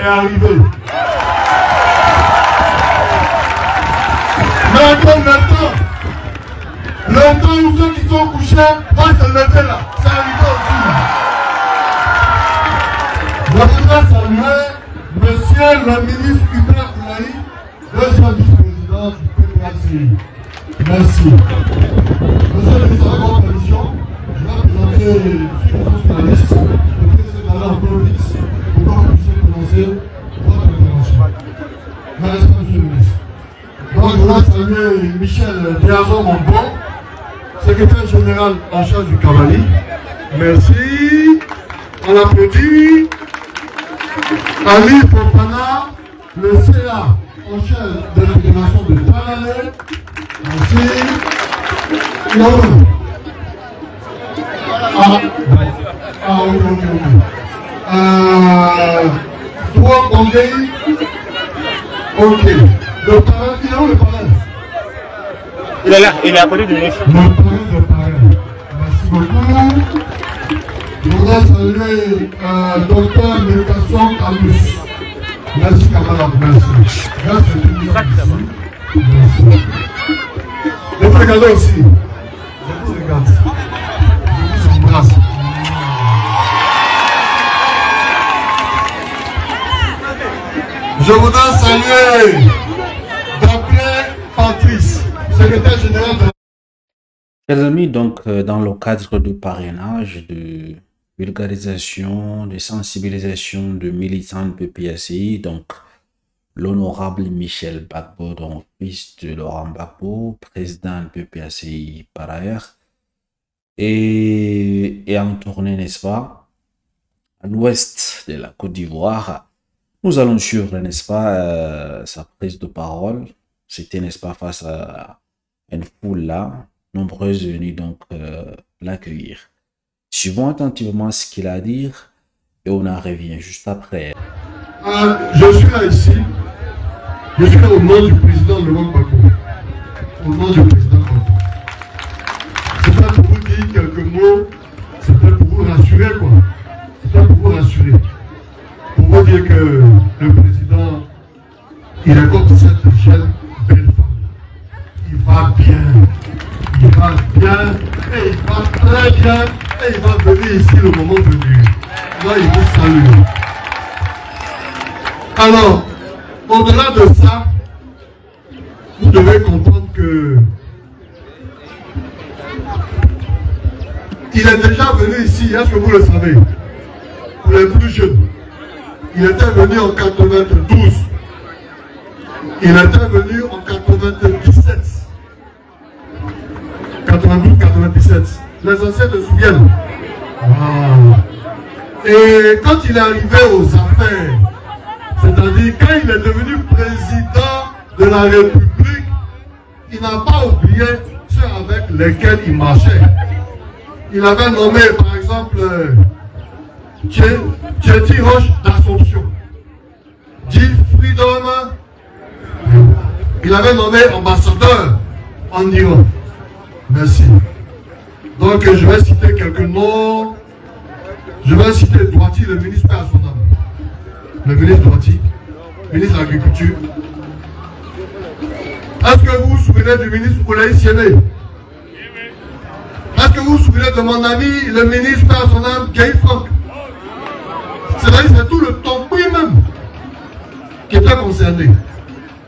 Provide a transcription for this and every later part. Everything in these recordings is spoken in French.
arrivé. Mais encore le temps où ceux qui sont couchés vont se lever là. C'est arrivé aussi. Je voudrais saluer Monsieur le ministre Hubert Boulaï, deuxième vice-président du PPACI. Merci. Monsieur le ministre de la Commission, je vais présenter sur la liste le président d'aller encore vite pour que vous puissiez commencer votre intervention. Merci, monsieur le ministre. Donc, je voudrais saluer Michel Diazon-Montbon, secrétaire général en charge du Cavalier. Merci. On applaudit. Ali Fofana, le CA en charge de la fédération de Talalé. Merci. Trois Bangay. Ok. Le parrain, il est où le parrain? Il est là, il est à côté de nous. Le parrain. Merci beaucoup. Je voudrais saluer Dr Médication Camus. Merci camarade, merci. Merci. Je vous regarde aussi. Je vous regarde. Je vous embrasse. Je voudrais saluer Dr Patrice, secrétaire général de... Chers amis, donc dans le cadre du parrainage, de vulgarisation, de sensibilisation de militants de PPACI, donc l'honorable Michel Gbagbo, donc fils de Laurent Gbagbo, président de PPACI par ailleurs, et en tournée, n'est-ce pas, à l'ouest de la Côte d'Ivoire. Nous allons suivre, n'est-ce pas, sa prise de parole. C'était, n'est-ce pas, face à une foule là, nombreuses venues donc l'accueillir. Suivons attentivement ce qu'il a à dire et on en revient juste après. Je suis là ici. Je suis là au nom du président Laurent Gbagbo. Au nom du président Gbagbo. C'est pas pour vous dire quelques mots, c'est pas pour vous rassurer quoi. C'est pas pour vous rassurer. Pour vous dire que le président, il est comme cette jeune belle femme. Il va bien. Il va bien, et il va très bien, et il va venir ici le moment venu. Là, il vous salue. Alors, au-delà de ça, vous devez comprendre que il est déjà venu ici, est-ce que vous le savez? Pour les plus jeunes. Il était venu en 92. Il était venu en 97. 92-97. Les anciens se souviennent. Wow. Et quand il est arrivé aux affaires, c'est-à-dire quand il est devenu président de la République, il n'a pas oublié ceux avec lesquels il marchait. Il avait nommé par exemple Tchéti Roche d'Assomption, Guy Freedom, il avait nommé ambassadeur en Iran. Merci. Donc je vais citer quelques noms. Je vais citer Douati, le ministre à son âme. Le ministre Douati, ministre de l'Agriculture. Est-ce que vous vous souvenez du ministre Oulaï Siéné? Est-ce que vous vous souvenez de mon ami, le ministre à son âme, Gay Franck? C'est-à-dire c'est tout le tompouille même qui était concerné.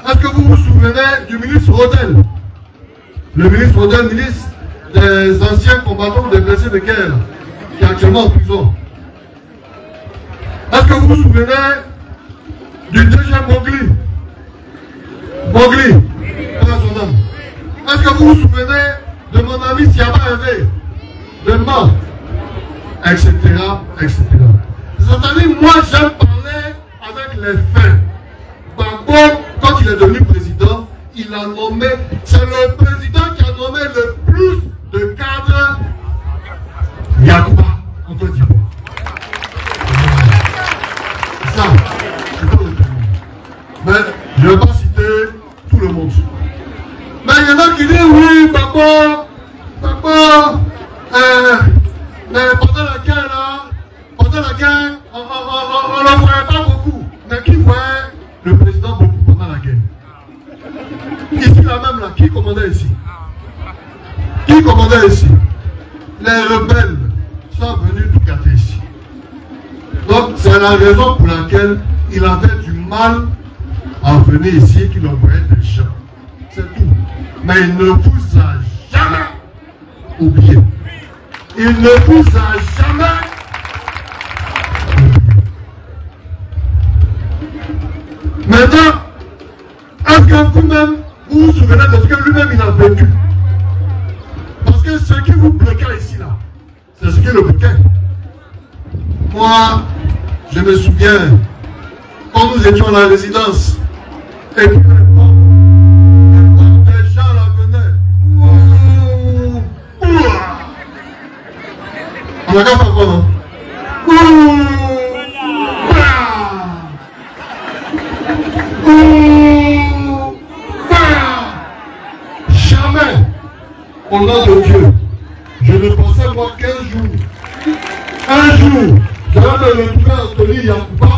Est-ce que vous vous souvenez du ministre Rodel? Le ministre Rodel, ministre des anciens combattants des blessés de guerre, qui est actuellement en prison. Est-ce que vous vous souvenez du deuxième Mowgli? Mowgli, son homme. Est-ce que vous vous souvenez de mon ami Siaba Hervé, de mort, etc., etc. C'est-à-dire, moi, j'aime parler avec les faits. Gbagbo, quand il est devenu président, il a nommé, c'est le président qui a nommé le plus de cadres Yacouba en Côte d'Ivoire. Ça, c'est tout le monde. Mais je ne vais pas citer tout le monde. Mais il y en a qui disent oui, Gbagbo, mais pendant la guerre, on n'en voyait pas beaucoup. Mais qui le président beaucoup pendant la guerre. Ici, là même, là, qui commandait ici? Qui commandait ici? Les rebelles sont venus tout gâter ici. Donc, c'est la raison pour laquelle il avait du mal à venir ici et qu'il envoyait des gens. C'est tout. Mais il ne vous a jamais oublié. Il ne vous a jamais oublié. Maintenant, est-ce que vous-même, vous vous souvenez de ce que lui-même il a vécu? Parce que ce qui vous bloquait ici, là, c'est ce qui le bloquait. Moi, je me souviens, quand nous étions à la résidence, et puis maintenant, des gens là venaient. On a qu'à faire quoi, non? Jamais, au nom de Dieu, je ne pensais moi qu'un jour, je vais me retrouver à Anthony Yakuba,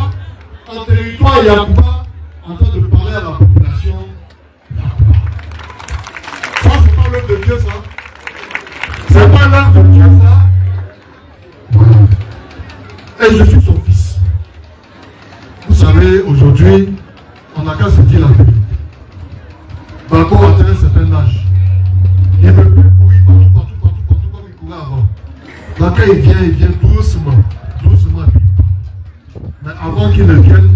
en territoire Yakuba, en train de parler à la population Yakuba. Ça, c'est pas l'œuvre de Dieu, ça. C'est pas l'œuvre de Dieu, ça. Voilà. Et je suis son fils. Vous savez, aujourd'hui, on n'a qu'à se dire la vérité. Bako a atteint un certain âge. Il ne peut plus courir partout comme il courait avant. Donc quand il vient doucement. Mais avant qu'il ne vienne,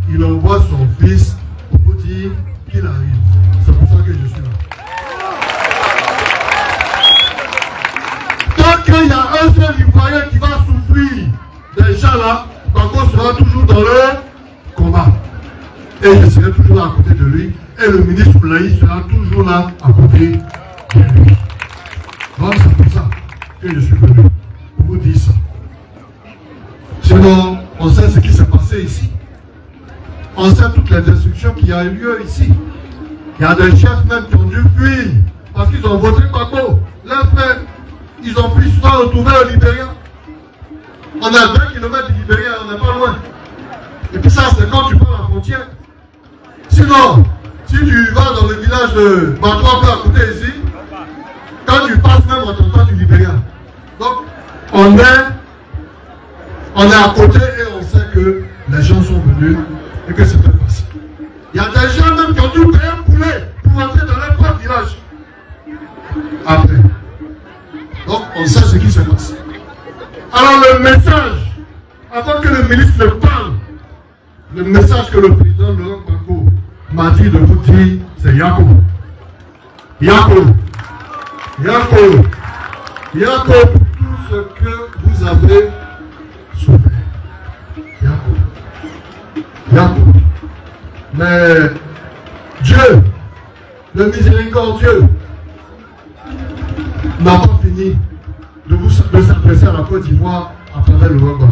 il envoie son fils pour dire qu'il arrive. C'est pour ça que je suis là. Tant qu'il y a un seul Ivoirien qui va souffrir, des gens là, Bako sera toujours dans le combat. Et je serai toujours là à côté de lui. Et le ministre Oulaï sera toujours là à côté de lui. Donc c'est pour ça que je suis venu pour vous dire ça. Sinon, on sait ce qui s'est passé ici. On sait toutes les destructions qui ont eu lieu ici. Il y a des chefs même qui ont dû fuir parce qu'ils ont voté Bako. Leurs frères, ils ont pu se retrouver au Libéria. On a 20 km du Libéria, on n'est pas loin. Et puis ça, c'est quand tu prends la frontière. Sinon, si tu vas dans le village de Batouaba à côté ici, quand tu passes même en tentant du Libéria. Donc, on est à côté et on sait que les gens sont venus et que c'est pas facile. Il y a des gens même qui ont dû payer un poulet pour entrer dans leur propre village. Après. Donc, on sait ce qui se passe. Alors, le message, avant que le ministre ne parle, le message que le président Laurent Gbagbo m'a dit de vous dire, c'est Yako. Yako. Yako. Yako pour tout ce que vous avez souffert. Yako. Yako. Mais Dieu, le miséricordieux, n'a pas fini de s'adresser à la Côte d'Ivoire à travers le Rwanda.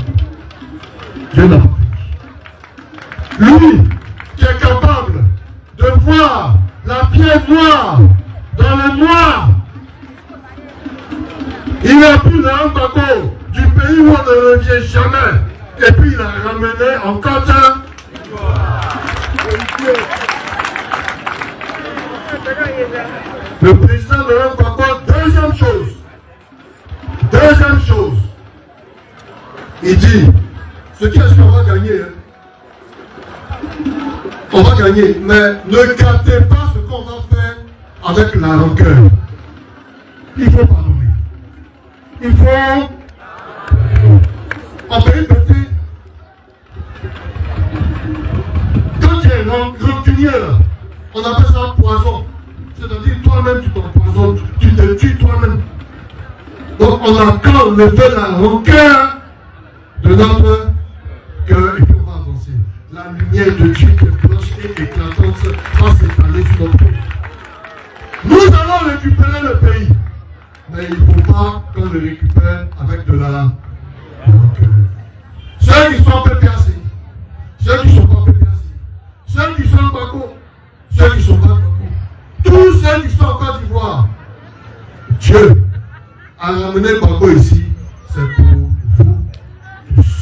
Dieu n'a pas fini. Lui, qui est capable de voir la pierre noire dans le noir, il a pris le Rwanda du pays où on ne revient jamais, et puis il a ramené en Côte d'Ivoire. Le président Laurent Gbagbo, deuxième chose, il dit, ce qui est sûr, on va gagner. On va gagner, mais ne gâtez pas ce qu'on va faire avec la rancœur. Il faut pardonner. Il faut... En pays petit, quand tu es rancunier, on appelle ça poison. C'est-à-dire toi-même tu t'empoisonnes, tu te tues toi-même. Donc on a quand levé la rancœur de notre cœur et puis on va avancer. La lumière de Dieu qui est blanche et éclatante va s'étaler sur notre pays. Nous allons récupérer le pays. Mais il ne faut pas qu'on le récupère avec de la rancœur. Ceux qui sont PPAC, ceux qui ne sont pas PPAC, ceux qui sont Bako, ceux qui ne sont pas Bako, tous ceux qui sont en Côte d'Ivoire, Dieu a ramené Bako ici, c'est pour vous tous.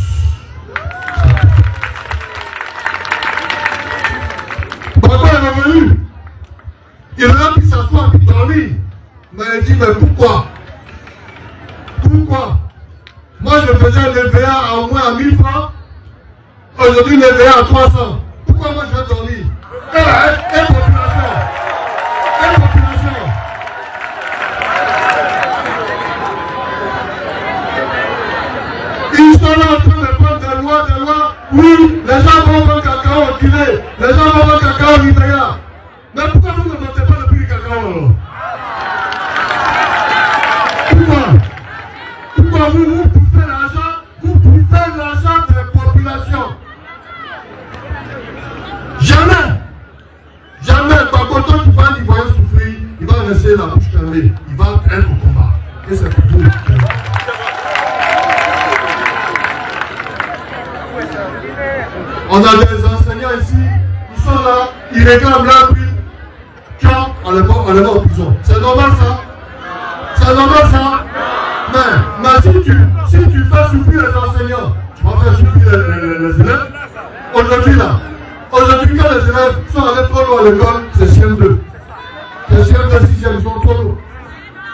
mais pourquoi? Pourquoi? Moi, je faisais le VA à au moins à 1000 francs. Aujourd'hui, le VA à 300. Pourquoi moi, je vais dormir? Et population. Et population. Ils sont là en train de prendre des lois. Oui, les gens vont prendre cacao au Guinée. Les gens vont prendre cacao au Nigeria. Mais pourquoi vous ne votez pas le prix du cacao alors? Pourquoi vous poussez l'argent des populations? Jamais, par contre, tu vas l'y voir souffrir, il va rester la bouche fermée, il va être au combat. Et c'est pour vous. On a des enseignants ici, ils sont là, ils réclament leur prix. Quand on les va en prison. C'est normal ça? C'est normal ça? Mais si tu fais souffrir les enseignants, tu vas faire souffrir les élèves. Aujourd'hui quand les élèves sont allés trop loin à l'école, c'est CM2. C'est CM2, 6e, ils sont trop loin.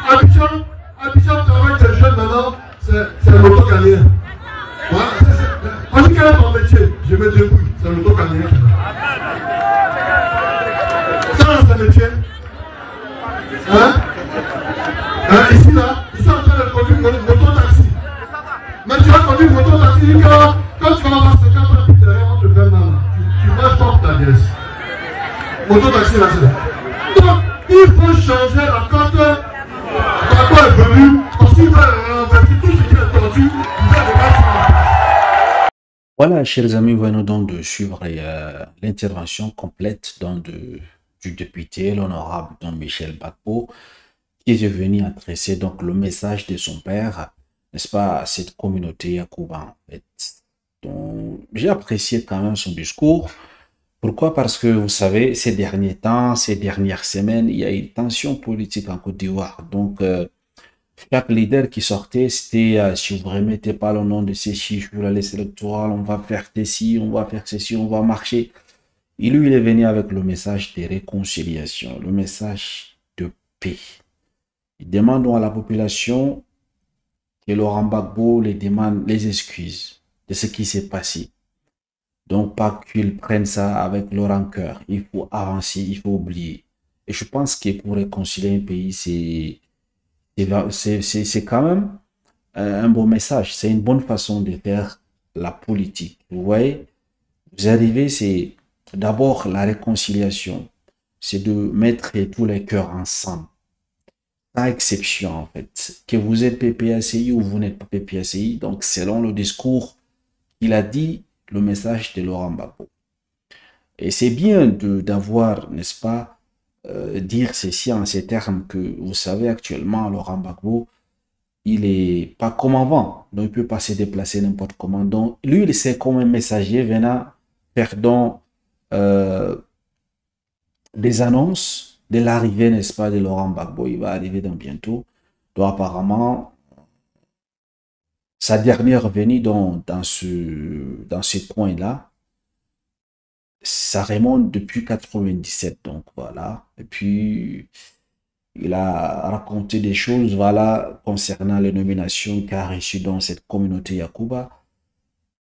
Abidjan travaille des jeunes maintenant, c'est l'auto-gagné. On dit quel est ton métier? Je me débrouille, c'est l'auto-gagné. Ça, c'est le métier. Ici là, ils sont en train de conduire moto-taxi. Mais tu vas conduire moto-taxi quand tu vas avoir 50 ans, puis derrière, on te fait mal. Tu marches pas pour ta pièce. Moto-taxi là, c'est là. Donc, il faut changer la cote. Papa est venu, parce qu'il va renverser tout ce qui est tordu, il va le mettre en place. Voilà, chers amis, vous venez donc de suivre l'intervention complète du député, l'honorable Don Michel Gbagbo, qui est venu adresser donc le message de son père, n'est-ce pas, à cette communauté Yakuba, en fait. Donc, j'ai apprécié quand même son discours. Pourquoi? Parce que, vous savez, ces derniers temps, ces dernières semaines, il y a une tension politique en Côte d'Ivoire. Donc, chaque leader qui sortait, c'était si vous ne remettez pas le nom de ces chiffres sur la liste électorale, on va faire ceci, on va faire ceci, on va marcher. Et lui, il est venu avec le message de réconciliation, le message de paix. Il demande à la population que Laurent Gbagbo les demande les excuses de ce qui s'est passé. Donc, pas qu'ils prennent ça avec leur rancœur. Il faut avancer, il faut oublier. Et je pense que pour réconcilier un pays, c'est quand même un bon message. C'est une bonne façon de faire la politique. Vous voyez, vous arrivez, c'est d'abord la réconciliation. C'est de mettre tous les cœurs ensemble. Sans exception, en fait. Que vous êtes PPACI ou vous n'êtes pas PPACI. Donc, selon le discours qu'il a dit, le message de Laurent Gbagbo. Et c'est bien d'avoir, n'est-ce pas, dire ceci en ces termes que vous savez actuellement, Laurent Gbagbo, il est pas comme avant. Donc, il peut pas se déplacer n'importe comment. Donc, lui, il sait comme un messager venant faire donc des annonces de l'arrivée, n'est-ce pas, de Laurent Gbagbo. Il va arriver dans bientôt. Donc, apparemment, sa dernière venue dans ce coin-là, ça remonte depuis 97, donc voilà. Et puis, il a raconté des choses, voilà, concernant les nominations qu'il a reçues dans cette communauté Yakuba.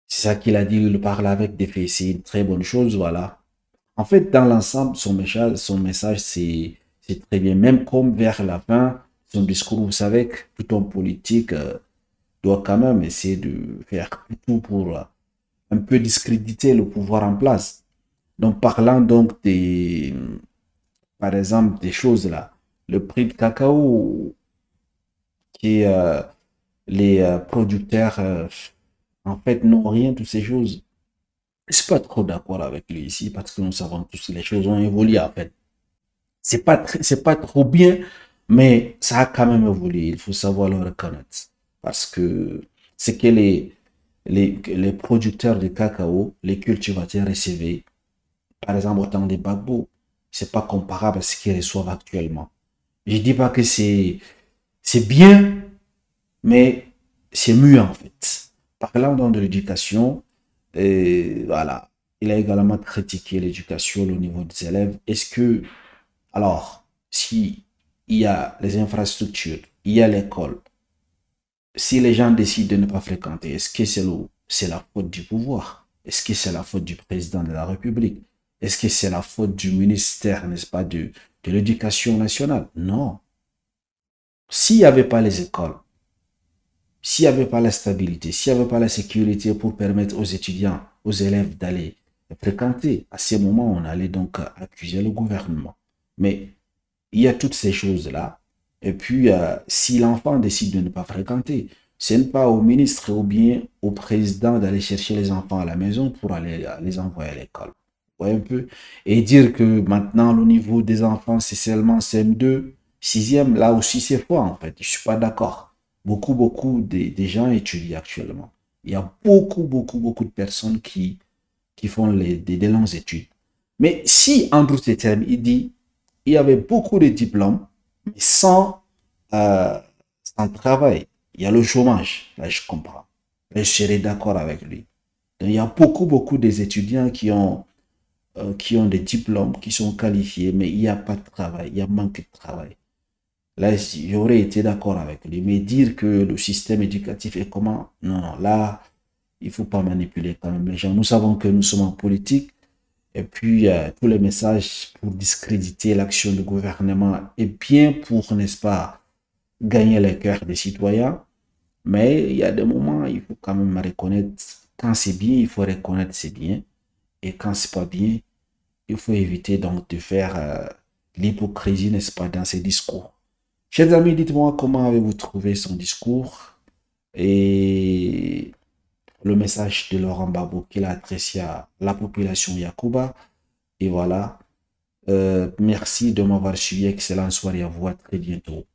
C'est ça qu'il a dit, il parle avec des faits, c'est une très bonne chose, voilà. En fait, dans l'ensemble, son message, c'est très bien. Même comme vers la fin, son discours, vous savez que tout homme politique doit quand même essayer de faire tout pour un peu discréditer le pouvoir en place. Donc, parlant donc par exemple, des choses là, le prix de cacao, qui les producteurs, en fait, n'ont rien, toutes ces choses. Je suis pas trop d'accord avec lui ici, parce que nous savons tous que les choses ont évolué, en fait. C'est pas trop bien, mais ça a quand même évolué, il faut savoir le reconnaître. Parce que c'est que les producteurs de cacao, les cultivateurs recevaient, par exemple, au temps des Gbagbo, c'est pas comparable à ce qu'ils reçoivent actuellement. Je dis pas que c'est bien, mais c'est mieux en fait. Parlant donc de l'éducation, voilà, il a également critiqué l'éducation au niveau des élèves. Est-ce que, alors, si il y a les infrastructures, il y a l'école. Si les gens décident de ne pas fréquenter, est-ce que c'est la faute du pouvoir? Est-ce que c'est la faute du président de la République? Est-ce que c'est la faute du ministère, n'est-ce pas, de l'Éducation nationale? Non. S'il n'y avait pas les écoles, s'il n'y avait pas la stabilité, s'il n'y avait pas la sécurité pour permettre aux étudiants, aux élèves d'aller fréquenter, à ce moment, on allait donc accuser le gouvernement. Mais il y a toutes ces choses-là. Et puis, si l'enfant décide de ne pas fréquenter, ce n'est pas au ministre ou bien au président d'aller chercher les enfants à la maison pour aller les envoyer à l'école. Vous voyez un peu? Et dire que maintenant, le niveau des enfants, c'est seulement CM2, 6e, là aussi, c'est faux, en fait. Je ne suis pas d'accord. Beaucoup des gens étudient actuellement. Il y a beaucoup de personnes qui font des longues études. Mais si, en d'autres termes, il dit, il y avait beaucoup de diplômes, mais sans travail. Il y a le chômage. Là, je comprends. Là, je serais d'accord avec lui. Donc, il y a beaucoup des étudiants qui ont des diplômes, qui sont qualifiés, mais il n'y a pas de travail. Il y a manque de travail. Là, j'aurais été d'accord avec lui. Mais dire que le système éducatif est comment? Non, là, il ne faut pas manipuler quand même les gens. Nous savons que nous sommes en politique. Et puis, tous les messages pour discréditer l'action du gouvernement et bien pour, n'est-ce pas, gagner les cœurs des citoyens. Mais il y a des moments, il faut quand même reconnaître, quand c'est bien, il faut reconnaître c'est bien. Et quand c'est pas bien, il faut éviter donc de faire l'hypocrisie, n'est-ce pas, dans ses discours. Chers amis, dites-moi comment avez-vous trouvé son discours et le message de Laurent Gbagbo qu'il a adressé à la population Yacouba. Et voilà. Merci de m'avoir suivi. Excellente soirée à vous. À très bientôt.